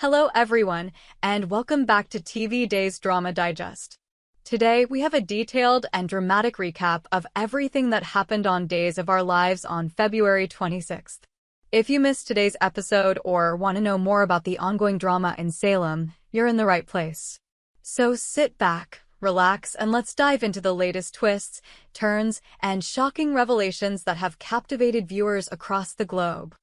Hello everyone, and welcome back to TV Days Drama Digest. Today, we have a detailed and dramatic recap of everything that happened on Days of Our Lives on February 26th. If you missed today's episode or want to know more about the ongoing drama in Salem, you're in the right place. So sit back, relax, and let's dive into the latest twists, turns, and shocking revelations that have captivated viewers across the globe.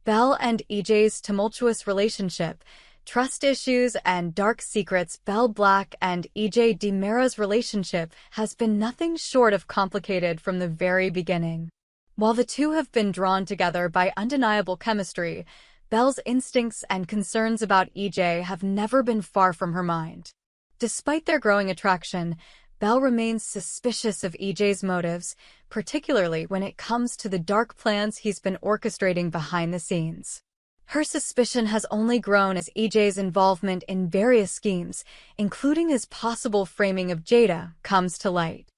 Belle and EJ's tumultuous relationship, trust issues, and dark secrets. Belle Black and EJ Demera's relationship has been nothing short of complicated from the very beginning. While the two have been drawn together by undeniable chemistry, Belle's instincts and concerns about EJ have never been far from her mind. Despite their growing attraction, Belle remains suspicious of EJ's motives, particularly when it comes to the dark plans he's been orchestrating behind the scenes. Her suspicion has only grown as EJ's involvement in various schemes, including his possible framing of Jada, comes to light.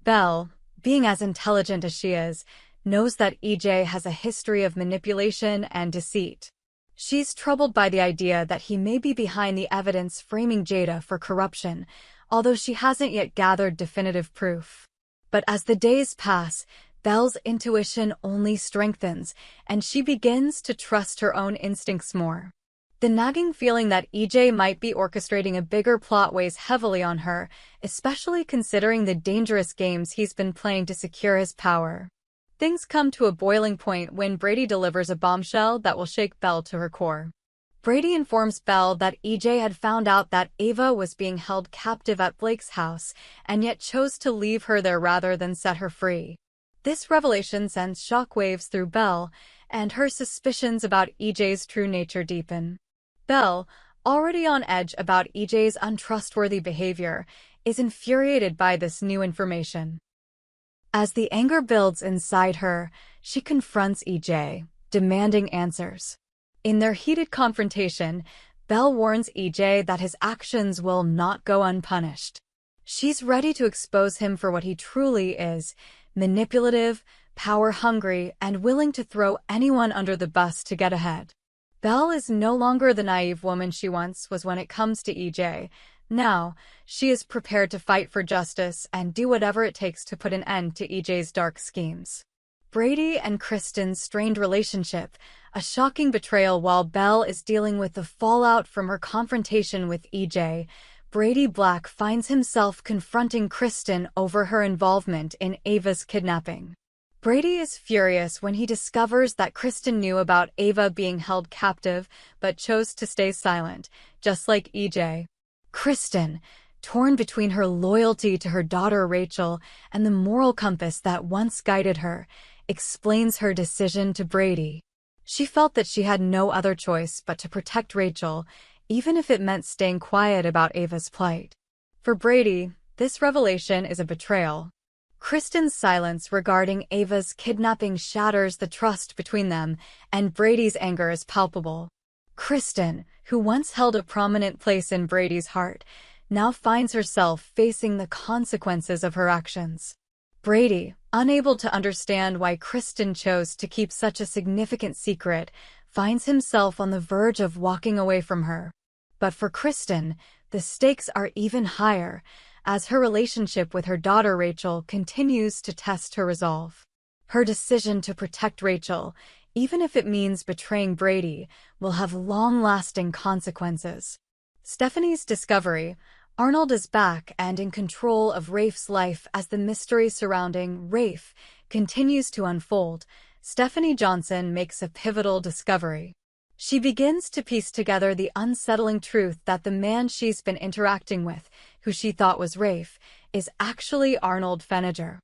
Belle, being as intelligent as she is, knows that EJ has a history of manipulation and deceit. She's troubled by the idea that he may be behind the evidence framing Jada for corruption, although she hasn't yet gathered definitive proof. But as the days pass, Belle's intuition only strengthens, and she begins to trust her own instincts more. The nagging feeling that EJ might be orchestrating a bigger plot weighs heavily on her, especially considering the dangerous games he's been playing to secure his power. Things come to a boiling point when Brady delivers a bombshell that will shake Belle to her core. Brady informs Belle that EJ had found out that Ava was being held captive at Blake's house, and yet chose to leave her there rather than set her free. This revelation sends shockwaves through Belle, and her suspicions about EJ's true nature deepen. Belle, already on edge about EJ's untrustworthy behavior, is infuriated by this new information. As the anger builds inside her, she confronts EJ, demanding answers. In their heated confrontation, Belle warns EJ that his actions will not go unpunished. She's ready to expose him for what he truly is: manipulative, power-hungry, and willing to throw anyone under the bus to get ahead. Belle is no longer the naive woman she once was when it comes to EJ. Now, she is prepared to fight for justice and do whatever it takes to put an end to EJ's dark schemes. Brady and Kristen's strained relationship, a shocking betrayal. While Belle is dealing with the fallout from her confrontation with EJ, Brady Black finds himself confronting Kristen over her involvement in Ava's kidnapping. Brady is furious when he discovers that Kristen knew about Ava being held captive but chose to stay silent, just like EJ. Kristen, torn between her loyalty to her daughter Rachel and the moral compass that once guided her, explains her decision to Brady. She felt that she had no other choice but to protect Rachel, even if it meant staying quiet about Ava's plight. For Brady, this revelation is a betrayal. Kristen's silence regarding Ava's kidnapping shatters the trust between them, and Brady's anger is palpable. Kristen, who once held a prominent place in Brady's heart, now finds herself facing the consequences of her actions. Brady, unable to understand why Kristen chose to keep such a significant secret, finds himself on the verge of walking away from her. But for Kristen, the stakes are even higher, as her relationship with her daughter Rachel continues to test her resolve. Her decision to protect Rachel, even if it means betraying Brady, will have long-lasting consequences. Stephanie's discovery: Arnold is back and in control of Rafe's life. As the mystery surrounding Rafe continues to unfold, Stephanie Johnson makes a pivotal discovery. She begins to piece together the unsettling truth that the man she's been interacting with, who she thought was Rafe, is actually Arnold Feniger.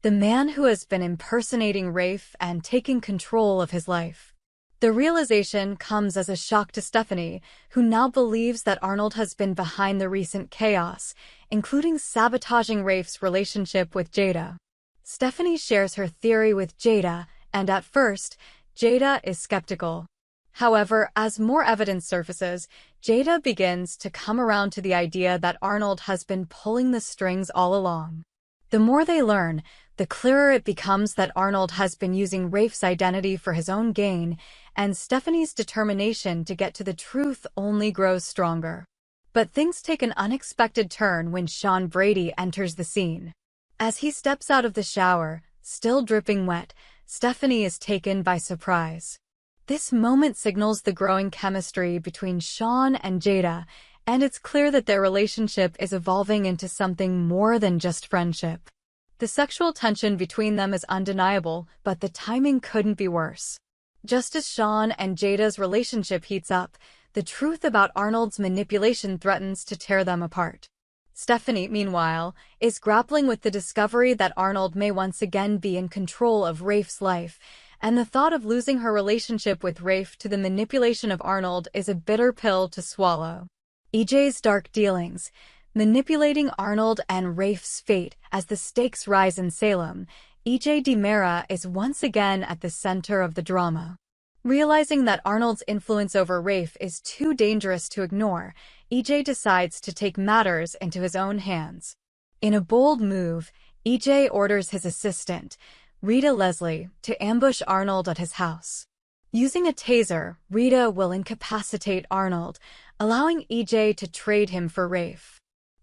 The man who has been impersonating Rafe and taking control of his life. The realization comes as a shock to Stephanie, who now believes that Arnold has been behind the recent chaos, including sabotaging Rafe's relationship with Jada. Stephanie shares her theory with Jada, and at first, Jada is skeptical. However, as more evidence surfaces, Jada begins to come around to the idea that Arnold has been pulling the strings all along. The more they learn, the clearer it becomes that Arnold has been using Rafe's identity for his own gain, and Stephanie's determination to get to the truth only grows stronger. But things take an unexpected turn when Sean Brady enters the scene. As he steps out of the shower, still dripping wet, Stephanie is taken by surprise. This moment signals the growing chemistry between Sean and Jada, and it's clear that their relationship is evolving into something more than just friendship. The sexual tension between them is undeniable, but the timing couldn't be worse. Just as Sean and Jada's relationship heats up, the truth about Arnold's manipulation threatens to tear them apart. Stephanie, meanwhile, is grappling with the discovery that Arnold may once again be in control of Rafe's life, and the thought of losing her relationship with Rafe to the manipulation of Arnold is a bitter pill to swallow. EJ's dark dealings, manipulating Arnold and Rafe's fate as the stakes rise in Salem, EJ DiMera is once again at the center of the drama. Realizing that Arnold's influence over Rafe is too dangerous to ignore, EJ decides to take matters into his own hands. In a bold move, EJ orders his assistant, Rita Leslie, to ambush Arnold at his house. Using a taser, Rita will incapacitate Arnold, allowing EJ to trade him for Rafe.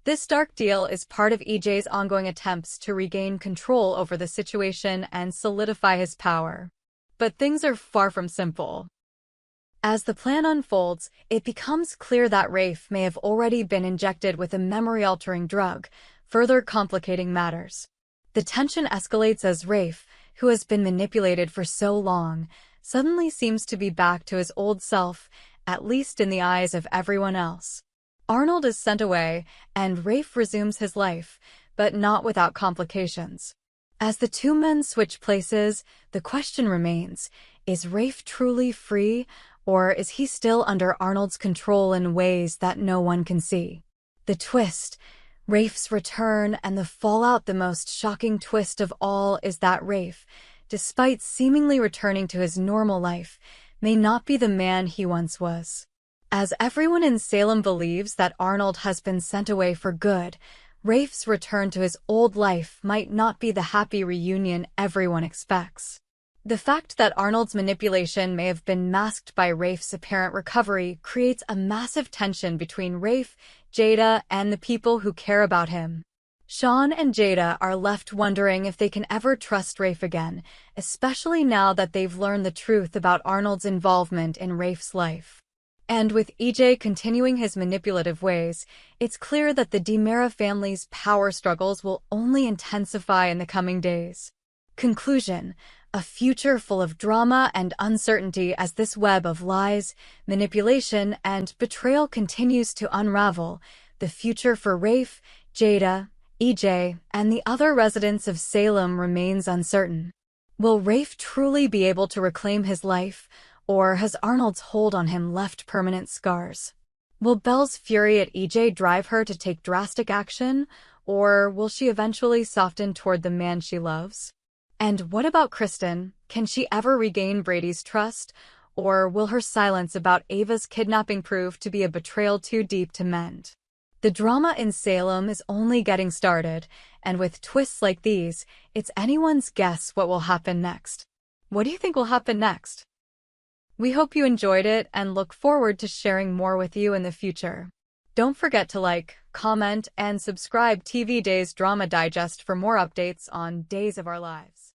This dark deal is part of EJ's ongoing attempts to regain control over the situation and solidify his power. But things are far from simple. As the plan unfolds, it becomes clear that Rafe may have already been injected with a memory-altering drug, further complicating matters. The tension escalates as Rafe, who has been manipulated for so long, suddenly seems to be back to his old self, at least in the eyes of everyone else. Arnold is sent away, and Rafe resumes his life, but not without complications. As the two men switch places, the question remains, is Rafe truly free, or is he still under Arnold's control in ways that no one can see? The twist, Rafe's return, and the fallout. The most shocking twist of all is that Rafe, despite seemingly returning to his normal life, may not be the man he once was. As everyone in Salem believes that Arnold has been sent away for good, Rafe's return to his old life might not be the happy reunion everyone expects. The fact that Arnold's manipulation may have been masked by Rafe's apparent recovery creates a massive tension between Rafe, Jada, and the people who care about him. Sean and Jada are left wondering if they can ever trust Rafe again, especially now that they've learned the truth about Arnold's involvement in Rafe's life. And with EJ continuing his manipulative ways, it's clear that the DiMera family's power struggles will only intensify in the coming days. Conclusion: a future full of drama and uncertainty as this web of lies, manipulation, and betrayal continues to unravel. The future for Rafe, Jada, EJ, and the other residents of Salem remains uncertain. Will Rafe truly be able to reclaim his life, or has Arnold's hold on him left permanent scars? Will Belle's fury at EJ drive her to take drastic action, or will she eventually soften toward the man she loves? And what about Kristen? Can she ever regain Brady's trust, or will her silence about Ava's kidnapping prove to be a betrayal too deep to mend? The drama in Salem is only getting started, and with twists like these, it's anyone's guess what will happen next. What do you think will happen next? We hope you enjoyed it and look forward to sharing more with you in the future. Don't forget to like, comment, and subscribe TV Days Drama Digest for more updates on Days of Our Lives.